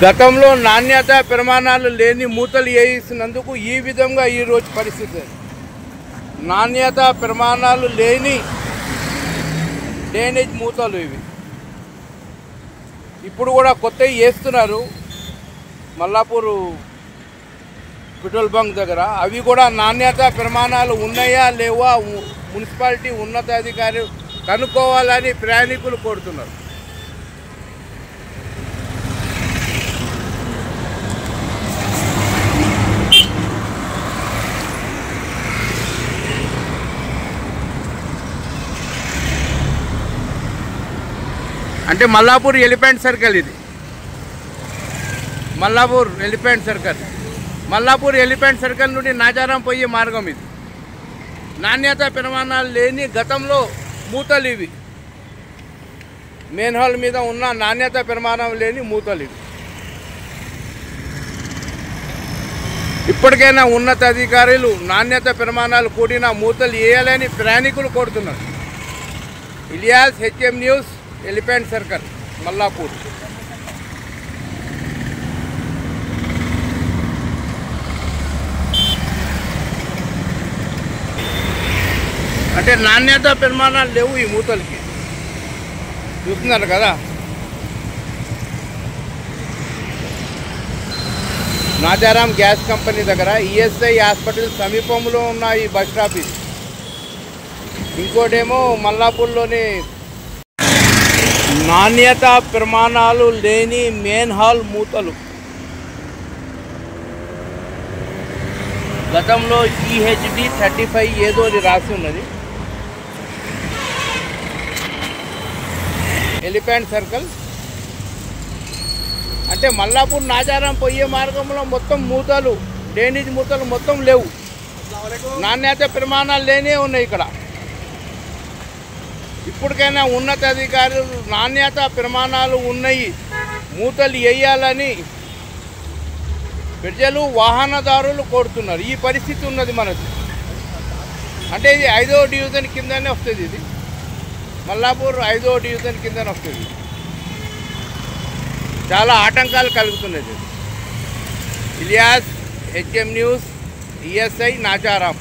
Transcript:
గతంలో నాణ్యత ప్రమాణాలు లేని మూతలు వేసినందుకు ఈ విధంగా ఈరోజు పరిస్థితి. నాణ్యత ప్రమాణాలు లేని డ్రైనేజ్ మూతలు ఇవి. ఇప్పుడు కూడా కొత్తవి వేస్తున్నారు మల్లాపూర్ పెట్రోల్ బంక్ దగ్గర. అవి కూడా నాణ్యత ప్రమాణాలు ఉన్నాయా లేవా మున్సిపాలిటీ ఉన్నతాధికారి కనుక్కోవాలని ప్రయాణికులు కోరుతున్నారు. అంటే మల్లాపూర్ ఎలిఫెంట్ సర్కిల్, ఇది Mallapur elephant circle. Mallapur elephant circle నుండి నాచారం పోయే మార్గం ఇది. నాణ్యత ప్రమాణాలు లేని గతంలో మూతలు ఇవి. మెయిన్ హాల్ మీద ఉన్న నాణ్యత ప్రమాణం లేని మూతలు ఇవి. ఇప్పటికైనా ఉన్నతాధికారులు నాణ్యత ప్రమాణాలు కూడిన మూతలు వేయాలని ప్రయాణికులు కోరుతున్నారు. Ilyas, HM news, elephant circle, Mallapur. అంటే నాణ్యత ప్రమాణాలు లేవు ఈ మూతలకి, చూస్తున్నారు కదా. నాచారం గ్యాస్ కంపెనీ దగ్గర ఈఎస్ఐ హాస్పిటల్ సమీపంలో ఉన్న ఈ బస్ స్టాప్ ఇది. ఇంకోటేమో మల్లాపూర్లోని నాణ్యత ప్రమాణాలు లేని మెయిన్ హాల్ మూతలు. గతంలో ఈహెచ్డి 35 ఏదో అది రాసి ఉన్నది. ఎలిఫెంట్ సర్కిల్ అంటే మల్లాపూర్ నాచారం పోయే మార్గంలో మొత్తం మూతలు, డ్రైనేజ్ మూతలు మొత్తం లేవు. నాణ్యత ప్రమాణాలు లేనే ఉన్నాయి ఇక్కడ. ఇప్పటికైనా ఉన్నతాధికారులు నాణ్యత ప్రమాణాలు ఉన్నాయి, మూతలు వేయాలని ప్రజలు, వాహనదారులు కోరుతున్నారు. ఈ పరిస్థితి ఉన్నది మనది. అంటే ఇది 5వ డివిజన్ కిందనే వస్తుంది. ఇది మల్లాపూర్ 5వ డివిజన్ కిందనే వస్తుంది. చాలా ఆటంకాలు కలుగుతున్నది. Ilyas, HM news, ESI, Nacharam.